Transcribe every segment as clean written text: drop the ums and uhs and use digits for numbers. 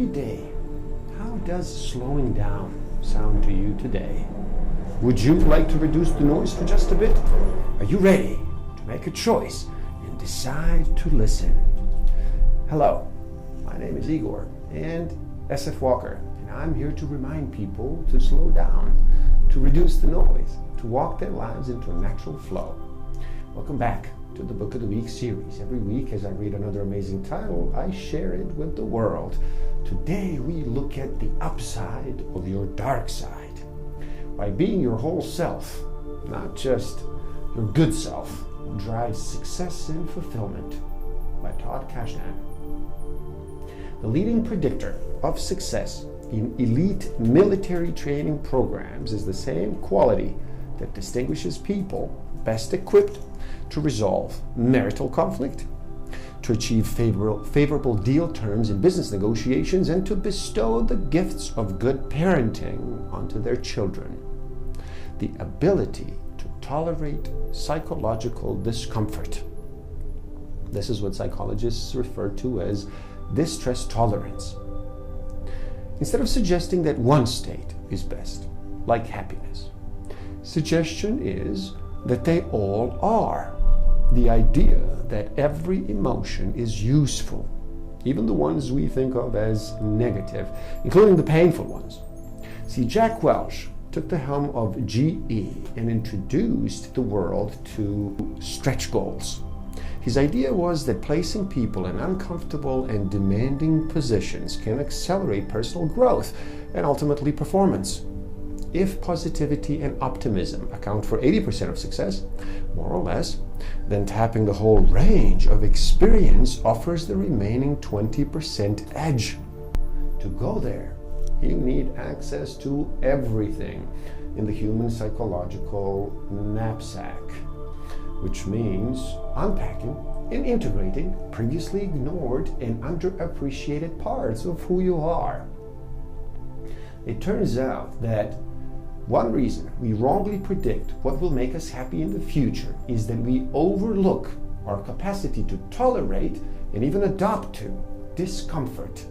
happy day. How does slowing down sound to you today? Would you like to reduce the noise for just a bit? Are you ready to make a choice and decide to listen? Hello, my name is Igor and SF Walker, and I'm here to remind people to slow down, to reduce the noise, to walk their lives into a natural flow. Welcome back to the Book of the Week series. Every week as I read another amazing title, I share it with the world. Today we look at the upside of your dark side. By being your whole self, not just your good self, drives success and fulfillment, by Todd Kashdan. The leading predictor of success in elite military training programs is the same quality that distinguishes people best equipped to resolve marital conflict, to achieve favorable deal terms in business negotiations, and to bestow the gifts of good parenting onto their children. The ability to tolerate psychological discomfort. This is what psychologists refer to as distress tolerance. Instead of suggesting that one state is best, like happiness, suggestion is that they all are. The idea that every emotion is useful, even the ones we think of as negative, including the painful ones. See, Jack Welch took the helm of GE and introduced the world to stretch goals. His idea was that placing people in uncomfortable and demanding positions can accelerate personal growth and ultimately performance. If positivity and optimism account for 80% of success, more or less, then tapping the whole range of experience offers the remaining 20% edge. To go there, you need access to everything in the human psychological knapsack, which means unpacking and integrating previously ignored and underappreciated parts of who you are. It turns out that one reason we wrongly predict what will make us happy in the future is that we overlook our capacity to tolerate and even adapt to discomfort.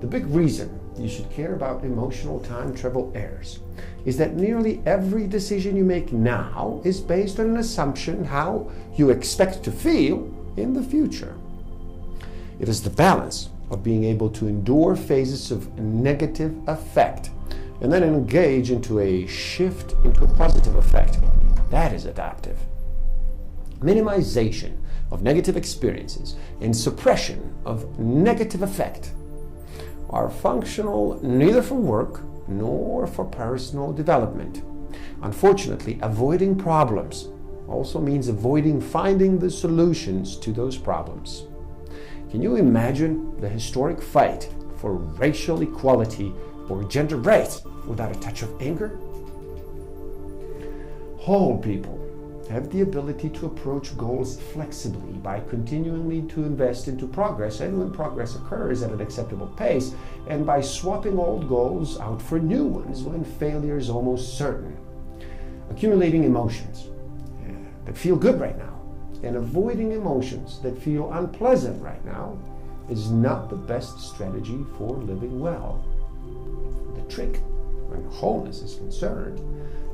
The big reason you should care about emotional time travel errors is that nearly every decision you make now is based on an assumption how you expect to feel in the future. It is the balance of being able to endure phases of negative affect and then engage into a shift into a positive effect. That is adaptive. Minimization of negative experiences and suppression of negative effect are functional neither for work nor for personal development. Unfortunately, avoiding problems also means avoiding finding the solutions to those problems. Can you imagine the historic fight for racial equality or gender rights without a touch of anger? Whole people have the ability to approach goals flexibly by continuing to invest into progress, and when progress occurs at an acceptable pace, and by swapping old goals out for new ones when failure is almost certain. Accumulating emotions that feel good right now and avoiding emotions that feel unpleasant right now is not the best strategy for living well. The trick, when wholeness is concerned,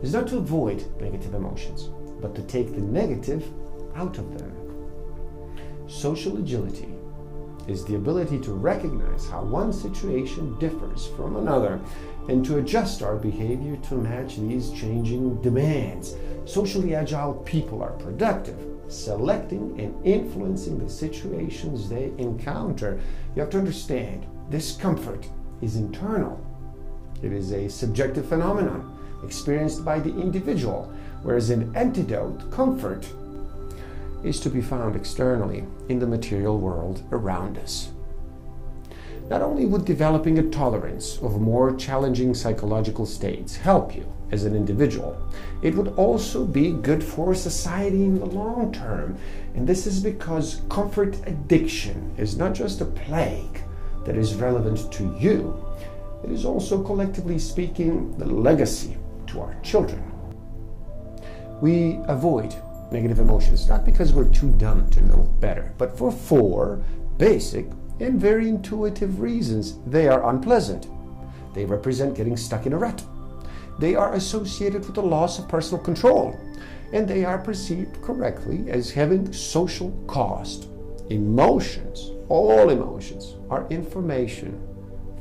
is not to avoid negative emotions, but to take the negative out of them. Social agility is the ability to recognize how one situation differs from another and to adjust our behavior to match these changing demands. Socially agile people are productive, selecting and influencing the situations they encounter. You have to understand, discomfort is internal. It is a subjective phenomenon experienced by the individual, whereas an antidote, comfort, is to be found externally in the material world around us. Not only would developing a tolerance of more challenging psychological states help you as an individual, it would also be good for society in the long term. And this is because comfort addiction is not just a plague that is relevant to you, it is also, collectively speaking, the legacy to our children. We avoid negative emotions not because we're too dumb to know better, but for four basic and very intuitive reasons, they are unpleasant. They represent getting stuck in a rut. They are associated with the loss of personal control, and they are perceived correctly as having social cost. Emotions, all emotions, are information.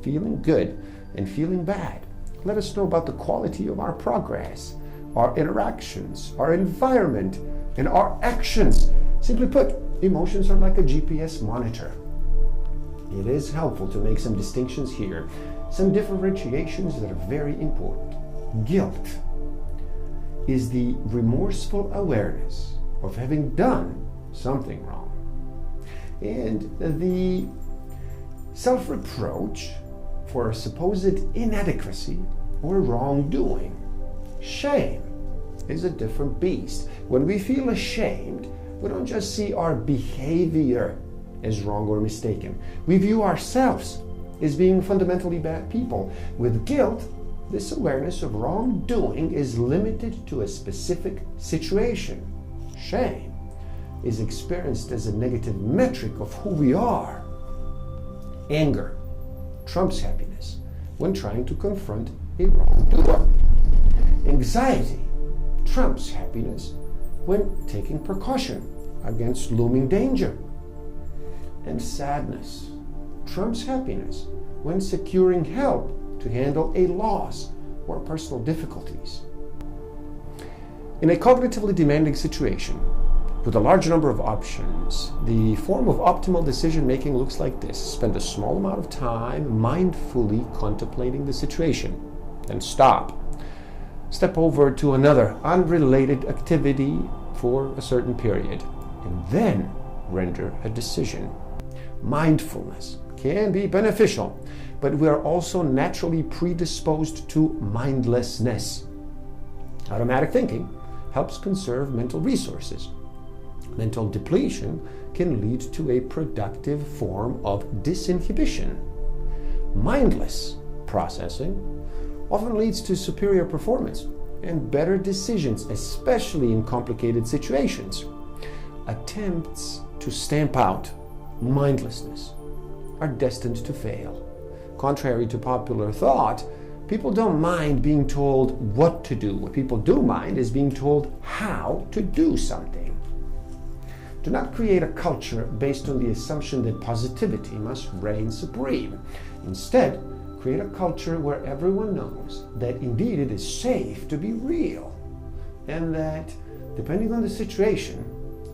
Feeling good and feeling bad let us know about the quality of our progress, our interactions, our environment, and our actions. Simply put, emotions are like a GPS monitor. It is helpful to make some distinctions here, some differentiations that are very important. Guilt is the remorseful awareness of having done something wrong. And the self-reproach for a supposed inadequacy or wrongdoing. Shame is a different beast. When we feel ashamed, we don't just see our behavior as wrong or mistaken. We view ourselves as being fundamentally bad people. With guilt, this awareness of wrongdoing is limited to a specific situation. Shame is experienced as a negative metric of who we are. Anger trumps happiness when trying to confront a wrongdoer. Anxiety trumps happiness when taking precaution against looming danger. And sadness trumps happiness when securing help to handle a loss or personal difficulties. In a cognitively demanding situation, with a large number of options, the form of optimal decision-making looks like this. Spend a small amount of time mindfully contemplating the situation, then stop. Step over to another unrelated activity for a certain period, and then render a decision. Mindfulness can be beneficial, but we are also naturally predisposed to mindlessness. Automatic thinking helps conserve mental resources. Mental depletion can lead to a productive form of disinhibition. Mindless processing often leads to superior performance and better decisions, especially in complicated situations. Attempts to stamp out mindlessness are destined to fail. Contrary to popular thought, people don't mind being told what to do. What people do mind is being told how to do something. Do not create a culture based on the assumption that positivity must reign supreme. Instead, create a culture where everyone knows that indeed it is safe to be real, and that, depending on the situation,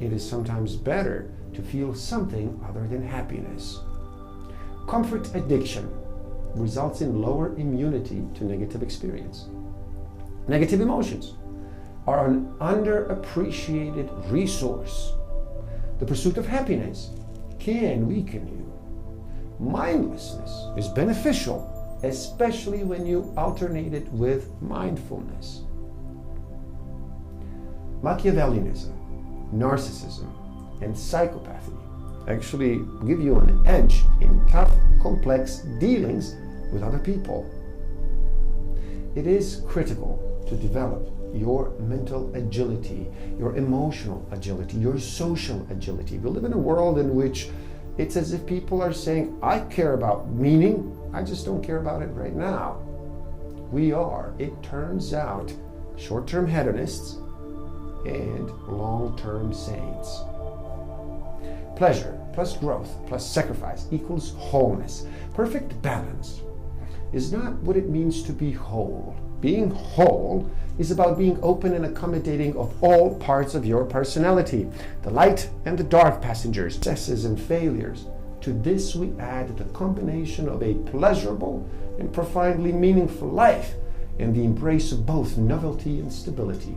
it is sometimes better to feel something other than happiness. Comfort addiction results in lower immunity to negative experience. Negative emotions are an underappreciated resource. The pursuit of happiness can weaken you. Mindlessness is beneficial, especially when you alternate it with mindfulness. Machiavellianism, narcissism, and psychopathy actually give you an edge in tough, complex dealings with other people. It is critical to develop your mental agility, your emotional agility, your social agility. We live in a world in which it's as if people are saying, I care about meaning, I just don't care about it right now. We are, it turns out, short-term hedonists and long-term saints. Pleasure plus growth plus sacrifice equals wholeness. Perfect balance is not what it means to be whole. Being whole is about being open and accommodating of all parts of your personality, the light and the dark passengers, successes and failures. To this we add the combination of a pleasurable and profoundly meaningful life and the embrace of both novelty and stability.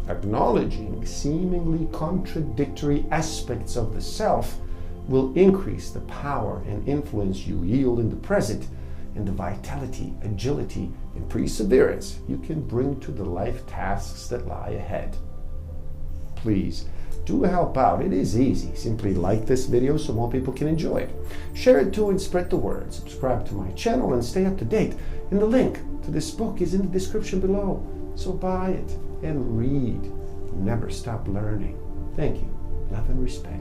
Acknowledging seemingly contradictory aspects of the self will increase the power and influence you yield in the present and the vitality, agility, and perseverance you can bring to the life tasks that lie ahead. Please do help out. It is easy. Simply like this video so more people can enjoy it. Share it too and spread the word. Subscribe to my channel and stay up to date. And the link to this book is in the description below. So buy it and read. Never stop learning. Thank you. Love and respect.